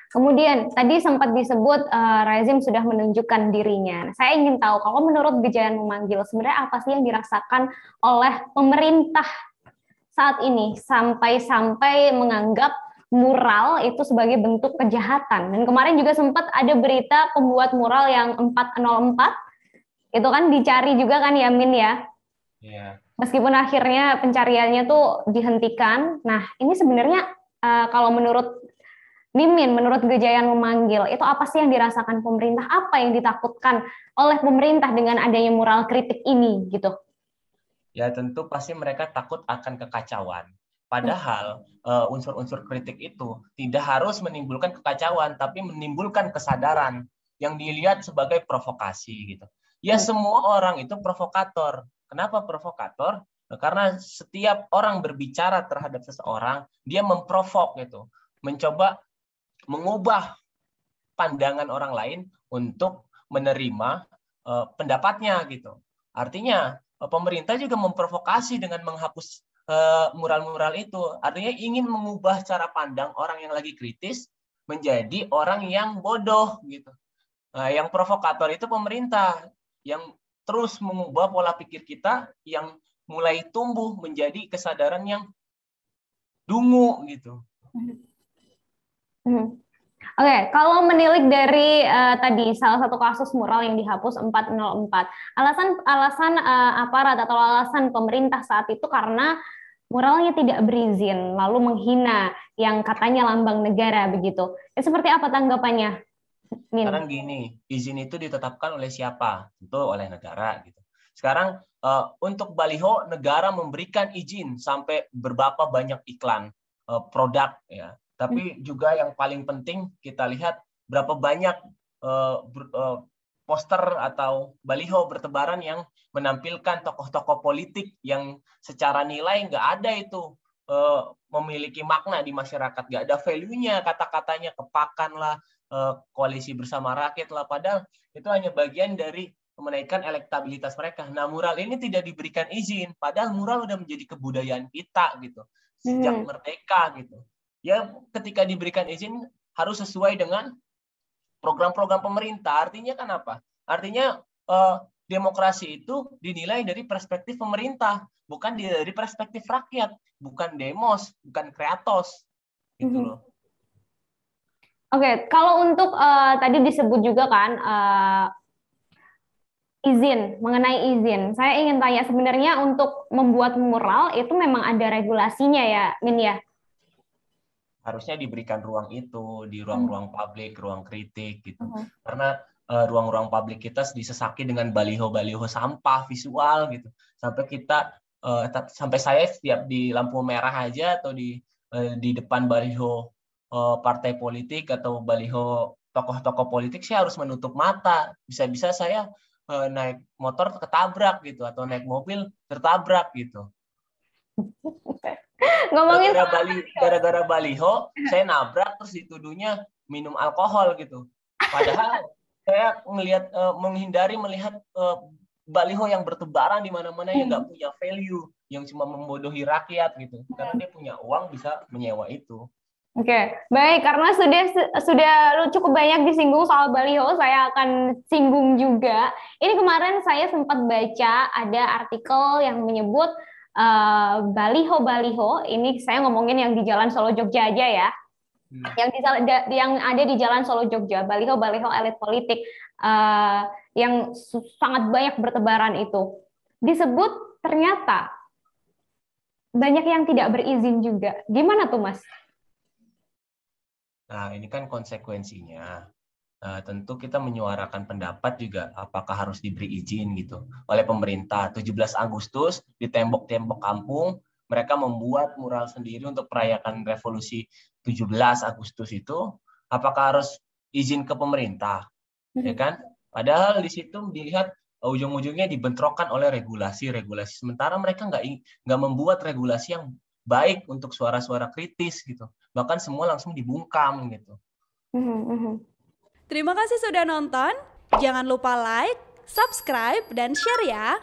Kemudian tadi sempat disebut rezim sudah menunjukkan dirinya. Nah, saya ingin tahu kalau menurut Gejayan Memanggil sebenarnya apa sih yang dirasakan oleh pemerintah saat ini sampai menganggap mural itu sebagai bentuk kejahatan. Dan kemarin juga sempat ada berita pembuat mural yang 404 itu kan dicari juga kan ya Min ya. Iya. Meskipun akhirnya pencariannya tuh dihentikan. Nah, ini sebenarnya kalau menurut Mimin, menurut Gejayan Memanggil, itu apa sih yang dirasakan pemerintah? Apa yang ditakutkan oleh pemerintah dengan adanya mural kritik ini gitu? Ya tentu pasti mereka takut akan kekacauan. Padahal unsur-unsur kritik itu tidak harus menimbulkan kekacauan, tapi menimbulkan kesadaran yang dilihat sebagai provokasi gitu. Ya semua orang itu provokator. Kenapa provokator? Karena setiap orang berbicara terhadap seseorang, dia memprovok gitu, mencoba mengubah pandangan orang lain untuk menerima pendapatnya gitu. Artinya pemerintah juga memprovokasi dengan menghapus mural-mural itu. Artinya ingin mengubah cara pandang orang yang lagi kritis menjadi orang yang bodoh gitu. Nah, yang provokator itu pemerintah yang terus mengubah pola pikir kita yang mulai tumbuh menjadi kesadaran yang dungu gitu. Oke, kalau menilik dari tadi salah satu kasus mural yang dihapus 404, alasan aparat atau alasan pemerintah saat itu karena muralnya tidak berizin, lalu menghina yang katanya lambang negara begitu. Seperti apa tanggapannya, Sekarang Min? gini, izin itu ditetapkan oleh siapa? Tentu oleh negara gitu. Sekarang untuk baliho negara memberikan izin sampai berapa banyak iklan produk ya. Tapi juga yang paling penting kita lihat berapa banyak poster atau baliho bertebaran yang menampilkan tokoh-tokoh politik yang secara nilai nggak ada itu memiliki makna di masyarakat, nggak ada value-nya, kata-katanya kepakan lah, koalisi bersama rakyat lah, padahal itu hanya bagian dari menaikkan elektabilitas mereka. Nah, mural ini tidak diberikan izin, padahal mural udah menjadi kebudayaan kita gitu sejak merdeka gitu. Ya, ketika diberikan izin harus sesuai dengan program-program pemerintah. Artinya kan apa? Artinya demokrasi itu dinilai dari perspektif pemerintah, bukan dari perspektif rakyat, bukan demos, bukan kreatos, gitu loh. Oke, kalau untuk tadi disebut juga kan izin, mengenai izin. Saya ingin tanya sebenarnya untuk membuat mural itu memang ada regulasinya ya, Min ya? Harusnya diberikan ruang itu di ruang-ruang publik, ruang kritik gitu. Mhm. Karena ruang-ruang publik kita disesaki dengan baliho-baliho sampah visual gitu. Sampai kita sampai saya setiap di lampu merah aja atau di depan baliho partai politik atau baliho tokoh-tokoh politik saya harus menutup mata. Bisa-bisa saya naik motor ketabrak gitu atau naik mobil tertabrak gitu. Ngomongin Gara-gara baliho, saya nabrak terus dituduhnya minum alkohol gitu. Padahal saya menghindari melihat baliho yang bertebaran di mana-mana yang nggak punya value, yang cuma membodohi rakyat gitu. Karena dia punya uang bisa menyewa itu. Oke, baik. Karena sudah cukup banyak disinggung soal baliho, saya akan singgung juga. Ini kemarin saya sempat baca ada artikel yang menyebut baliho-baliho. Ini saya ngomongin yang di Jalan Solo Jogja aja ya. Yang ada di Jalan Solo Jogja, baliho-baliho elit politik yang sangat banyak bertebaran itu. Disebut ternyata banyak yang tidak berizin juga. Gimana tuh, Mas? Nah, ini kan konsekuensinya. Nah, tentu kita menyuarakan pendapat juga apakah harus diberi izin gitu oleh pemerintah. 17 Agustus di tembok-tembok kampung mereka membuat mural sendiri untuk merayakan revolusi 17 Agustus itu. Apakah harus izin ke pemerintah? Ya kan? Padahal di situ dilihat ujung-ujungnya dibentrokan oleh regulasi-regulasi. Sementara mereka nggak membuat regulasi yang baik untuk suara-suara kritis gitu. Bahkan semua langsung dibungkam gitu. Terima kasih sudah nonton. Jangan lupa like, subscribe, dan share ya.